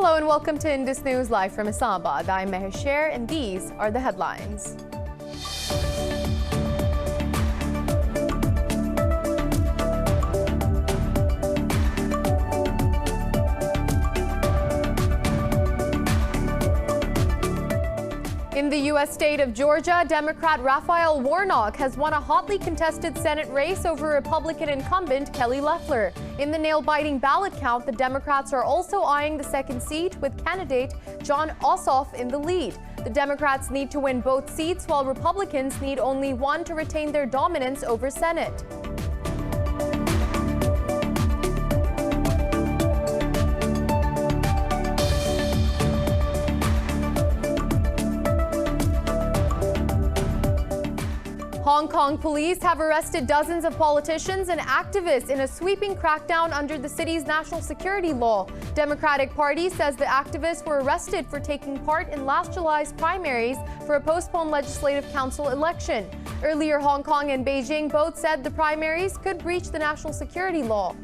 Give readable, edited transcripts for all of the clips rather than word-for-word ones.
Hello and welcome to Indus News Live from Islamabad. I'm Meher and these are the headlines. In the U.S. state of Georgia, Democrat Raphael Warnock has won a hotly contested Senate race over Republican incumbent Kelly Loeffler. In the nail-biting ballot count, the Democrats are also eyeing the second seat, with candidate Jon Ossoff in the lead. The Democrats need to win both seats, while Republicans need only one to retain their dominance over Senate. Hong Kong police have arrested dozens of politicians and activists in a sweeping crackdown under the city's national security law. Democratic Party says the activists were arrested for taking part in last July's primaries for a postponed legislative council election. Earlier, Hong Kong and Beijing both said the primaries could breach the national security law.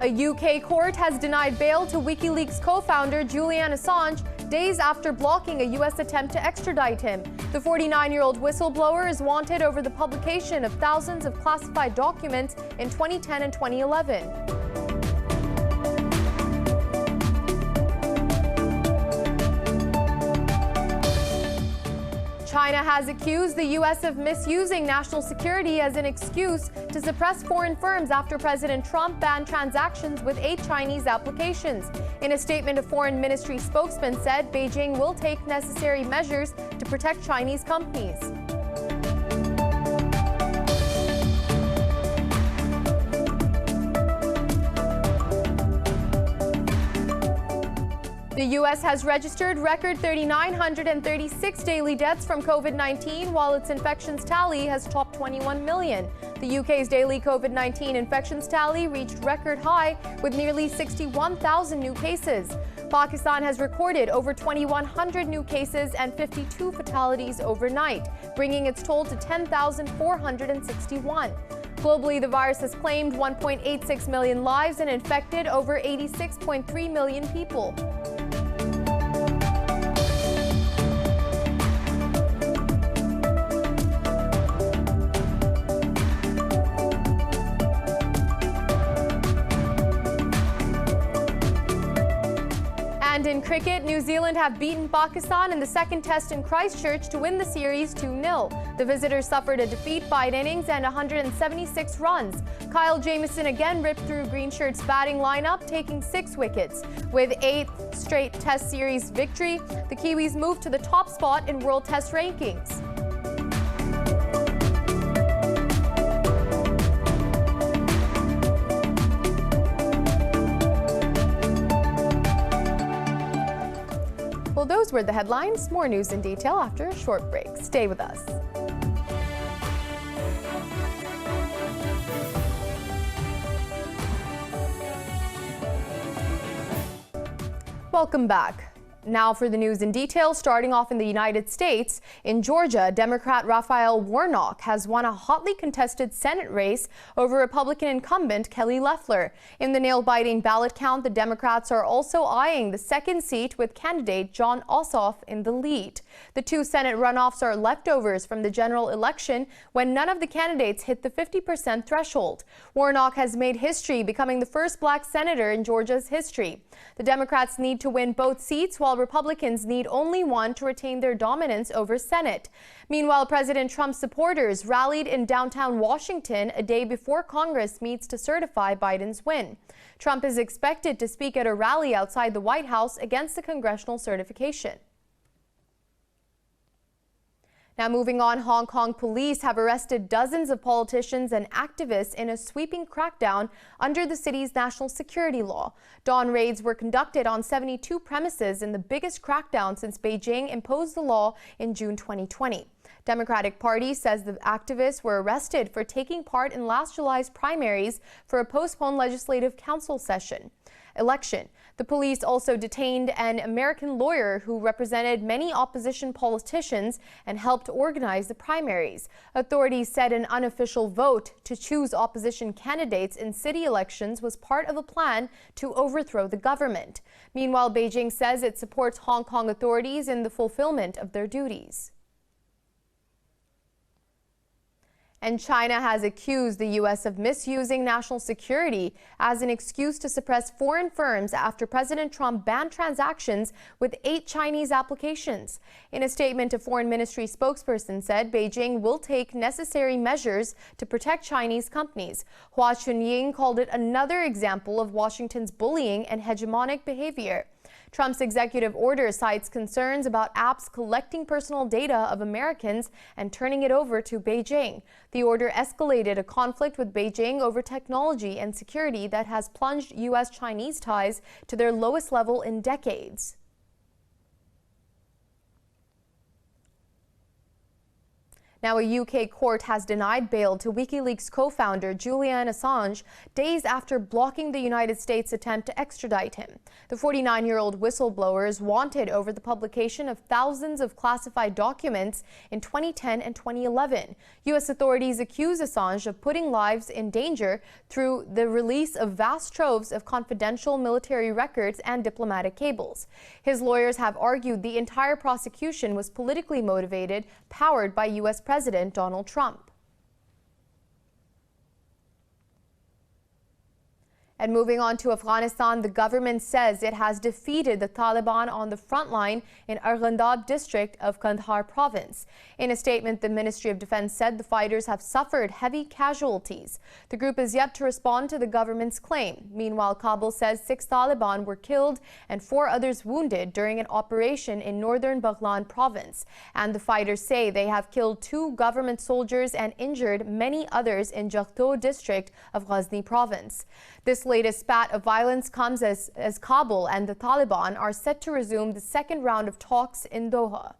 A UK court has denied bail to WikiLeaks co-founder Julian Assange days after blocking a U.S. attempt to extradite him. The 49-year-old whistleblower is wanted over the publication of thousands of classified documents in 2010 and 2011. China has accused the U.S. of misusing national security as an excuse to suppress foreign firms after President Trump banned transactions with 8 Chinese applications. In a statement, a foreign ministry spokesman said Beijing will take necessary measures to protect Chinese companies. The U.S. has registered record 3,936 daily deaths from COVID-19, while its infections tally has topped 21 million. The UK's daily COVID-19 infections tally reached record high with nearly 61,000 new cases. Pakistan has recorded over 2,100 new cases and 52 fatalities overnight, bringing its toll to 10,461. Globally, the virus has claimed 1.86 million lives and infected over 86.3 million people. And in cricket, New Zealand have beaten Pakistan in the second test in Christchurch to win the series 2-0. The visitors suffered a defeat, 5 innings and 176 runs. Kyle Jamieson again ripped through Green Shirts' batting lineup, taking 6 wickets. With 8th straight test series victory, the Kiwis moved to the top spot in World Test rankings. Well, those were the headlines. More news in detail after a short break. Stay with us. Welcome back. Now for the news in detail, starting off in the United States. In Georgia, Democrat Raphael Warnock has won a hotly contested Senate race over Republican incumbent Kelly Loeffler. In the nail-biting ballot count, the Democrats are also eyeing the second seat, with candidate Jon Ossoff in the lead. The 2 Senate runoffs are leftovers from the general election, when none of the candidates hit the 50% threshold. Warnock has made history, becoming the first black senator in Georgia's history. The Democrats need to win both seats, while Republicans need only one to retain their dominance over Senate. Meanwhile, President Trump's supporters rallied in downtown Washington a day before Congress meets to certify Biden's win. Trump is expected to speak at a rally outside the White House against the congressional certification. Now moving on, Hong Kong police have arrested dozens of politicians and activists in a sweeping crackdown under the city's national security law. Dawn raids were conducted on 72 premises in the biggest crackdown since Beijing imposed the law in June 2020. Democratic Party says the activists were arrested for taking part in last July's primaries for a postponed legislative council session. election. The police also detained an American lawyer who represented many opposition politicians and helped organize the primaries. Authorities said an unofficial vote to choose opposition candidates in city elections was part of a plan to overthrow the government. Meanwhile, Beijing says it supports Hong Kong authorities in the fulfillment of their duties. And China has accused the U.S. of misusing national security as an excuse to suppress foreign firms after President Trump banned transactions with 8 Chinese applications. In a statement, a foreign ministry spokesperson said Beijing will take necessary measures to protect Chinese companies. Hua Chunying called it another example of Washington's bullying and hegemonic behavior. Trump's executive order cites concerns about apps collecting personal data of Americans and turning it over to Beijing. The order escalated a conflict with Beijing over technology and security that has plunged U.S.-Chinese ties to their lowest level in decades. Now, a UK court has denied bail to WikiLeaks co-founder Julian Assange days after blocking the United States' attempt to extradite him. The 49-year-old whistleblower is wanted over the publication of thousands of classified documents in 2010 and 2011. U.S. authorities accuse Assange of putting lives in danger through the release of vast troves of confidential military records and diplomatic cables. His lawyers have argued the entire prosecution was politically motivated, powered by U.S. President Donald Trump. And moving on to Afghanistan, the government says it has defeated the Taliban on the front line in Arghandab district of Kandahar province. In a statement, the Ministry of Defense said the fighters have suffered heavy casualties. The group is yet to respond to the government's claim. Meanwhile, Kabul says 6 Taliban were killed and 4 others wounded during an operation in northern Baghlan province. And the fighters say they have killed 2 government soldiers and injured many others in Jaghto district of Ghazni province. This latest spat of violence comes as Kabul and the Taliban are set to resume the second round of talks in Doha.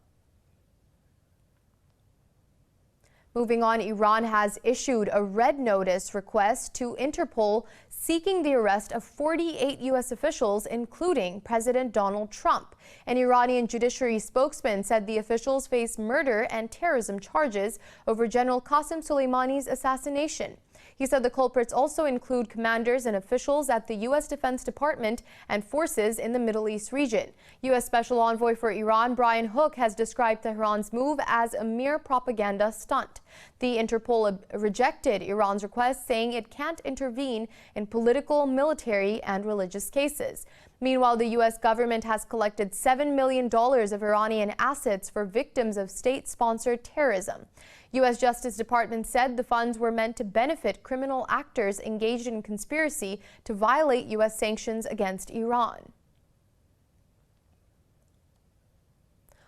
Moving on, Iran has issued a red notice request to Interpol seeking the arrest of 48 U.S. officials, including President Donald Trump. An Iranian judiciary spokesman said the officials face murder and terrorism charges over General Qasem Soleimani's assassination. He said the culprits also include commanders and officials at the U.S. Defense Department and forces in the Middle East region. U.S. Special Envoy for Iran Brian Hook has described Tehran's move as a mere propaganda stunt. The Interpol rejected Iran's request, saying it can't intervene in political, military, and religious cases. Meanwhile, the U.S. government has collected $7 million of Iranian assets for victims of state-sponsored terrorism. U.S. Justice Department said the funds were meant to benefit criminal actors engaged in conspiracy to violate U.S. sanctions against Iran.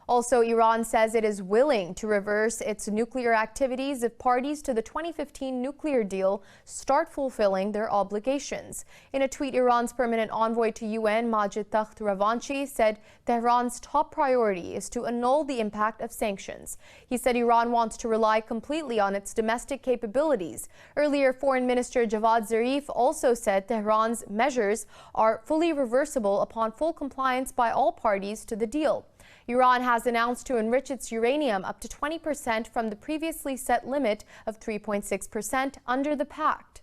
Also, Iran says it is willing to reverse its nuclear activities if parties to the 2015 nuclear deal start fulfilling their obligations. In a tweet, Iran's permanent envoy to UN, Majid Takht Ravanchi, said Tehran's top priority is to annul the impact of sanctions. He said Iran wants to rely completely on its domestic capabilities. Earlier, Foreign Minister Javad Zarif also said Tehran's measures are fully reversible upon full compliance by all parties to the deal. Iran has announced to enrich its uranium up to 20% from the previously set limit of 3.6% under the pact.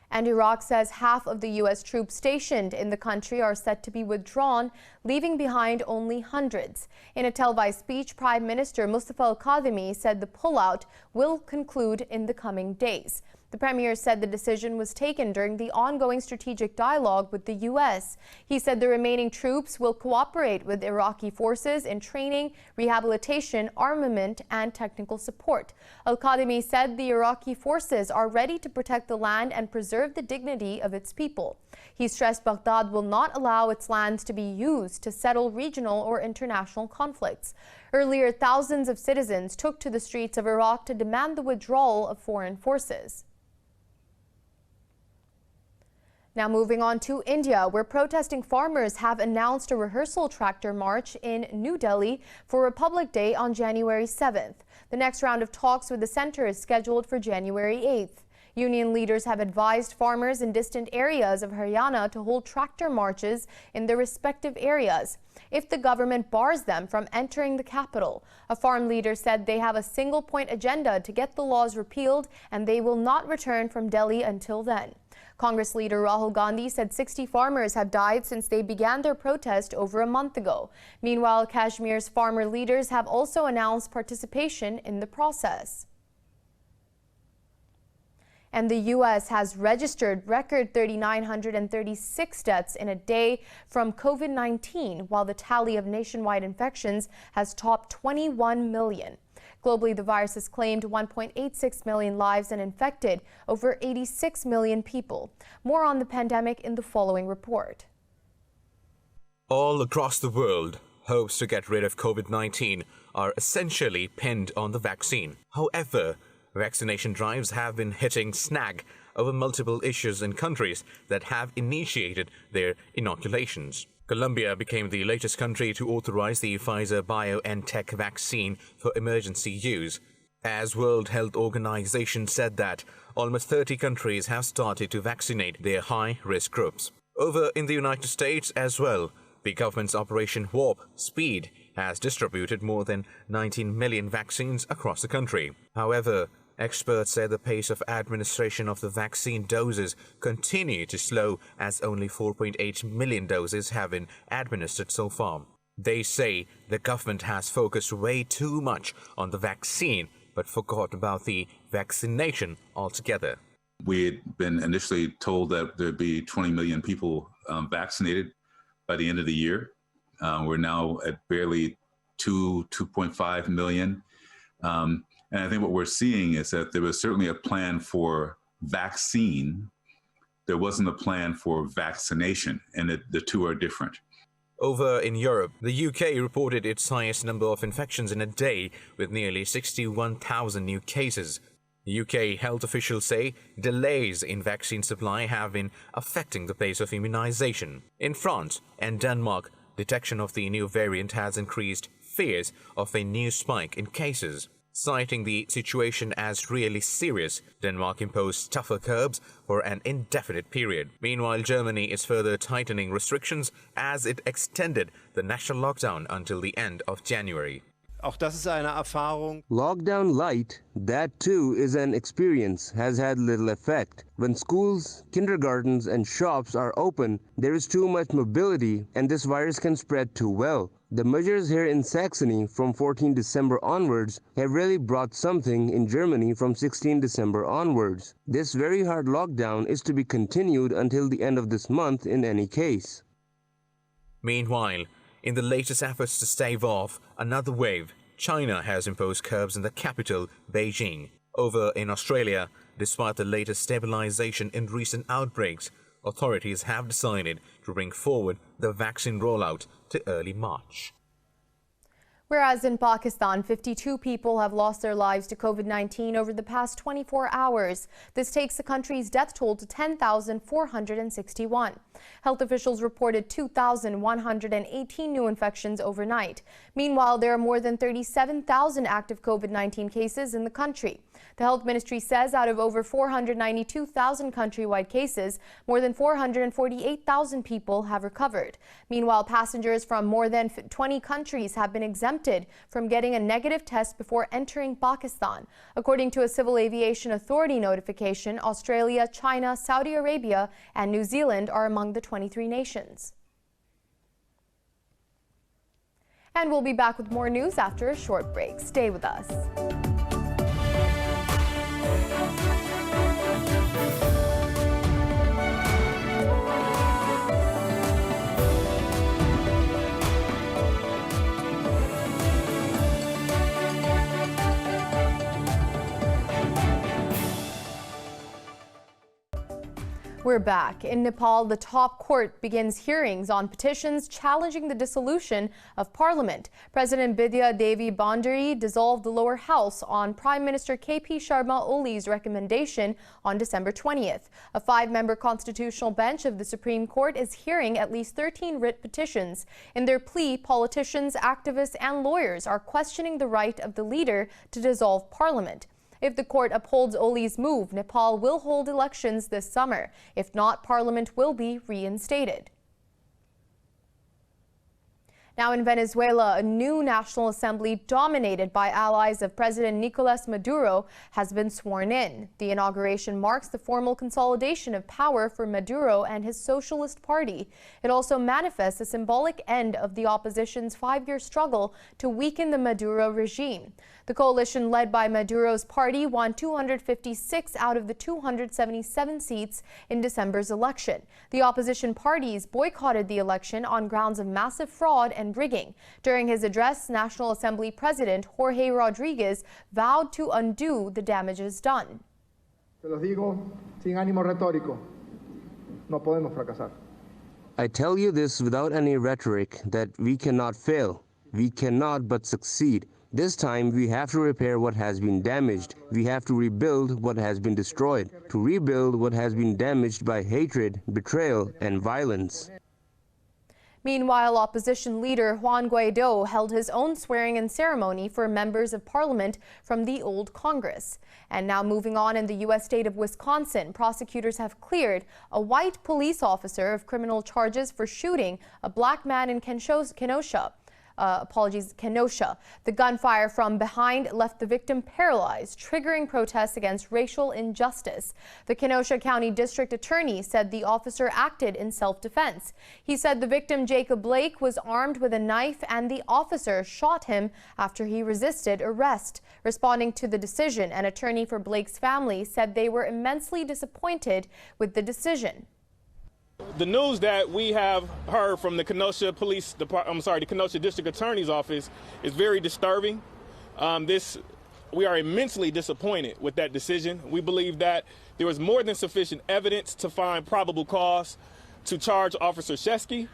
And Iraq says half of the U.S. troops stationed in the country are set to be withdrawn, leaving behind only hundreds. In a televised speech, Prime Minister Mustafa al-Kadhimi said the pullout will conclude in the coming days. The premier said the decision was taken during the ongoing strategic dialogue with the U.S. He said the remaining troops will cooperate with Iraqi forces in training, rehabilitation, armament, and technical support. Al-Kadhimi said the Iraqi forces are ready to protect the land and preserve the dignity of its people. He stressed Baghdad will not allow its lands to be used to settle regional or international conflicts. Earlier, thousands of citizens took to the streets of Iraq to demand the withdrawal of foreign forces. Now moving on to India, where protesting farmers have announced a rehearsal tractor march in New Delhi for Republic Day on January 7th. The next round of talks with the center is scheduled for January 8th. Union leaders have advised farmers in distant areas of Haryana to hold tractor marches in their respective areas if the government bars them from entering the capital. A farm leader said they have a single-point agenda to get the laws repealed and they will not return from Delhi until then. Congress leader Rahul Gandhi said 60 farmers have died since they began their protest over a month ago. Meanwhile, Kashmir's farmer leaders have also announced participation in the process. And the U.S. has registered record 3,936 deaths in a day from COVID-19, while the tally of nationwide infections has topped 21 million. Globally, the virus has claimed 1.86 million lives and infected over 86 million people. More on the pandemic in the following report. All across the world, hopes to get rid of COVID-19 are essentially pinned on the vaccine. However, vaccination drives have been hitting snag over multiple issues in countries that have initiated their inoculations. Colombia became the latest country to authorize the Pfizer-BioNTech vaccine for emergency use, as World Health Organization said that almost 30 countries have started to vaccinate their high-risk groups. Over in the United States as well, the government's Operation Warp Speed has distributed more than 19 million vaccines across the country. However, experts say the pace of administration of the vaccine doses continue to slow, as only 4.8 million doses have been administered so far. They say the government has focused way too much on the vaccine but forgot about the vaccination altogether. We had been initially told that there'd be 20 million people vaccinated by the end of the year. We're now at barely 2.5 million. And I think what we're seeing is that there was certainly a plan for vaccine. There wasn't a plan for vaccination, and the two are different. Over in Europe, the UK reported its highest number of infections in a day with nearly 61,000 new cases. UK health officials say delays in vaccine supply have been affecting the pace of immunization. In France and Denmark, detection of the new variant has increased fears of a new spike in cases. Citing the situation as really serious, Denmark imposed tougher curbs for an indefinite period. Meanwhile, Germany is further tightening restrictions as it extended the national lockdown until the end of January. Auch das ist eine Erfahrung. Lockdown light, that too is an experience, has had little effect. When schools, kindergartens and shops are open, there is too much mobility and this virus can spread too well. The measures here in Saxony from 14 December onwards have really brought something in Germany from 16 December onwards. This very hard lockdown is to be continued until the end of this month in any case. Meanwhile, in the latest efforts to stave off another wave, China has imposed curbs in the capital, Beijing. Over in Australia, despite the latest stabilization in recent outbreaks, authorities have decided to bring forward the vaccine rollout to early March. Whereas in Pakistan, 52 people have lost their lives to COVID-19 over the past 24 hours. This takes the country's death toll to 10,461. Health officials reported 2,118 new infections overnight. Meanwhile, there are more than 37,000 active COVID-19 cases in the country. The health ministry says out of over 492,000 countrywide cases, more than 448,000 people have recovered. Meanwhile, passengers from more than 20 countries have been exempted from getting a negative test before entering Pakistan. According to a Civil Aviation Authority notification, Australia, China, Saudi Arabia, and New Zealand are among the 23 nations. And we'll be back with more news after a short break. Stay with us. We're back. In Nepal, the top court begins hearings on petitions challenging the dissolution of parliament. President Bidya Devi Bhandari dissolved the lower house on Prime Minister KP Sharma Oli's recommendation on December 20th. A 5-member constitutional bench of the Supreme Court is hearing at least 13 writ petitions. In their plea, politicians, activists and lawyers are questioning the right of the leader to dissolve parliament. If the court upholds Oli's move, Nepal will hold elections this summer. If not, parliament will be reinstated. Now in Venezuela, a new National Assembly dominated by allies of President Nicolas Maduro has been sworn in. The inauguration marks the formal consolidation of power for Maduro and his Socialist Party. It also manifests a symbolic end of the opposition's 5-year struggle to weaken the Maduro regime. The coalition led by Maduro's party won 256 out of the 277 seats in December's election. The opposition parties boycotted the election on grounds of massive fraud and rigging. During his address, National Assembly President Jorge Rodriguez vowed to undo the damages done. Se los digo sin ánimo retórico, no podemos fracasar. I tell you this without any rhetoric that we cannot fail. We cannot but succeed. This time we have to repair what has been damaged. We have to rebuild what has been destroyed, to rebuild what has been damaged by hatred, betrayal, and violence. Meanwhile, opposition leader Juan Guaido held his own swearing-in ceremony for members of parliament from the old Congress. And now moving on, in the U.S. state of Wisconsin, prosecutors have cleared a white police officer of criminal charges for shooting a black man in Kenosha. The gunfire from behind left the victim paralyzed, triggering protests against racial injustice. The Kenosha County District Attorney said the officer acted in self-defense. He said the victim, Jacob Blake, was armed with a knife and the officer shot him after he resisted arrest. Responding to the decision, an attorney for Blake's family said they were immensely disappointed with the decision. The news that we have heard from the Kenosha the Kenosha District Attorney's Office is very disturbing. We are immensely disappointed with that decision. We believe that there was more than sufficient evidence to find probable cause to charge Officer Shesky.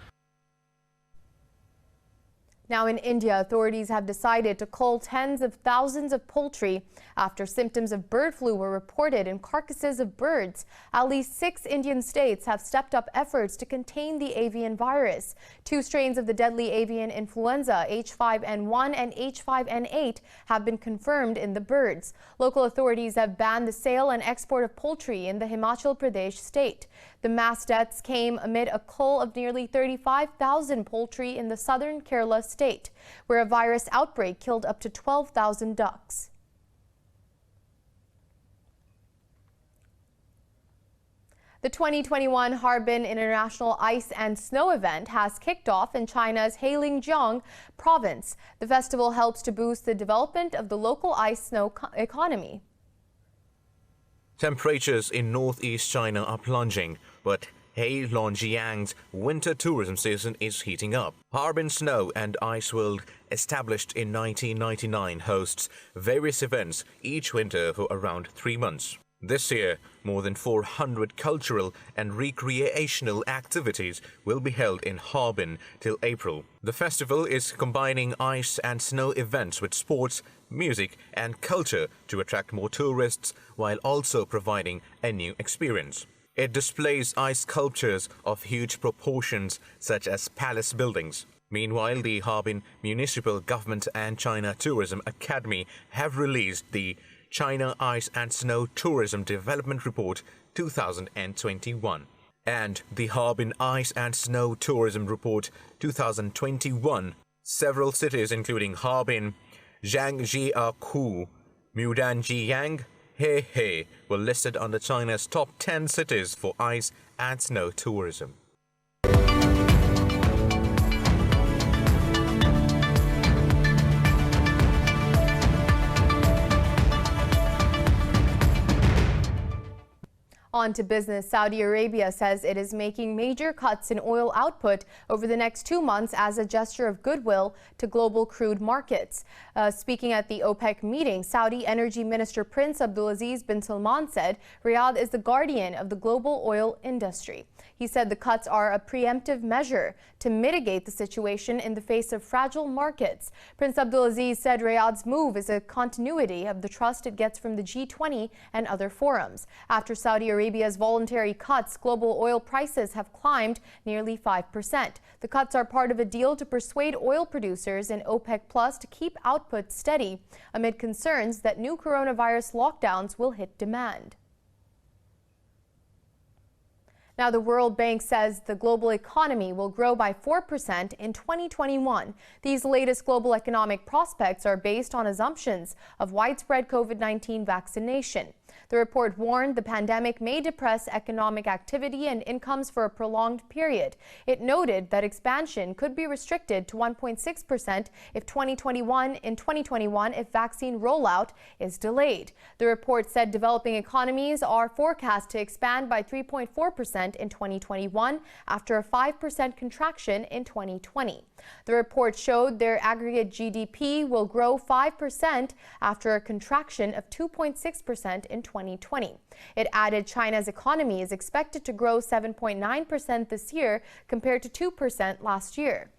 Now in India, authorities have decided to cull tens of thousands of poultry after symptoms of bird flu were reported in carcasses of birds. At least 6 Indian states have stepped up efforts to contain the avian virus. 2 strains of the deadly avian influenza, H5N1 and H5N8, have been confirmed in the birds. Local authorities have banned the sale and export of poultry in the Himachal Pradesh state. The mass deaths came amid a cull of nearly 35,000 poultry in the southern Kerala state, where a virus outbreak killed up to 12,000 ducks. The 2021 Harbin International Ice and Snow event has kicked off in China's Heilongjiang province. The festival helps to boost the development of the local ice-snow economy. Temperatures in northeast China are plunging, but Heilongjiang's winter tourism season is heating up. Harbin Snow and Ice World, established in 1999, hosts various events each winter for around 3 months. This year, more than 400 cultural and recreational activities will be held in Harbin till April. The festival is combining ice and snow events with sports, music and culture to attract more tourists while also providing a new experience. It displays ice sculptures of huge proportions such as palace buildings. Meanwhile, the Harbin Municipal Government and China Tourism Academy have released the China Ice and Snow Tourism Development Report 2021 and the Harbin Ice and Snow Tourism Report 2021. Several cities including Harbin, Zhangjiakou, Mudanjiang, Hebei were listed under China's top 10 cities for ice and snow tourism. On to business. Saudi Arabia says it is making major cuts in oil output over the next 2 months as a gesture of goodwill to global crude markets. Speaking at the OPEC meeting, Saudi Energy Minister Prince Abdulaziz bin Salman said Riyadh is the guardian of the global oil industry. He said the cuts are a preemptive measure to mitigate the situation in the face of fragile markets. Prince Abdulaziz said Riyadh's move is a continuity of the trust it gets from the G20 and other forums. After Saudi Arabia's voluntary cuts, global oil prices have climbed nearly 5%. The cuts are part of a deal to persuade oil producers in OPEC Plus to keep output steady amid concerns that new coronavirus lockdowns will hit demand. Now, the World Bank says the global economy will grow by 4% in 2021. These latest global economic prospects are based on assumptions of widespread COVID-19 vaccination. The report warned the pandemic may depress economic activity and incomes for a prolonged period. It noted that expansion could be restricted to 1.6% in 2021 if vaccine rollout is delayed. The report said developing economies are forecast to expand by 3.4% in 2021 after a 5% contraction in 2020. The report showed their aggregate GDP will grow 5% after a contraction of 2.6% in 2020. It added China's economy is expected to grow 7.9% this year compared to 2% last year.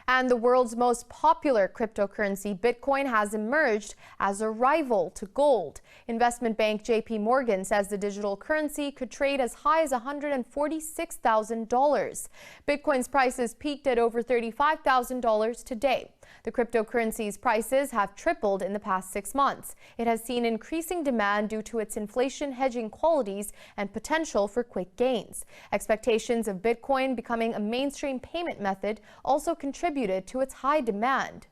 And the world's most popular cryptocurrency, Bitcoin, has emerged as a rival to gold. Investment bank JP Morgan says the digital currency could trade as high as $146,000. Bitcoin's prices peaked at over $35,000 today. The cryptocurrency's prices have tripled in the past 6 months. It has seen increasing demand due to its inflation hedging qualities and potential for quick gains. Expectations of Bitcoin becoming a mainstream payment method also contributed to its high demand.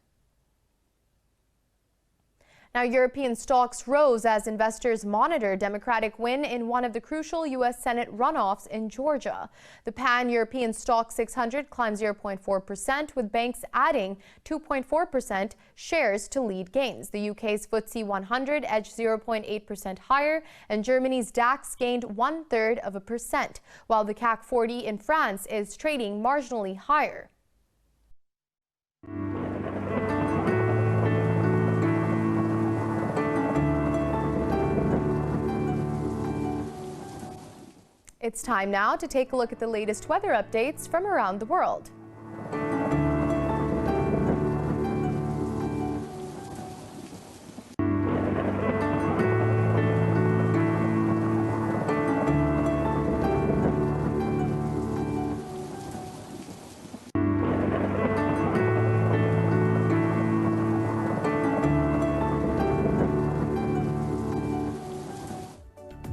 Now, European stocks rose as investors monitor Democratic win in one of the crucial U.S. Senate runoffs in Georgia. The Pan-European Stock 600 climbed 0.4%, with banks adding 2.4% shares to lead gains. The UK's FTSE 100 edged 0.8% higher, and Germany's DAX gained 0.33%, while the CAC 40 in France is trading marginally higher. It's time now to take a look at the latest weather updates from around the world.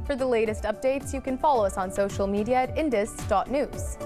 For the latest updates, you can follow us on social media at indus.news.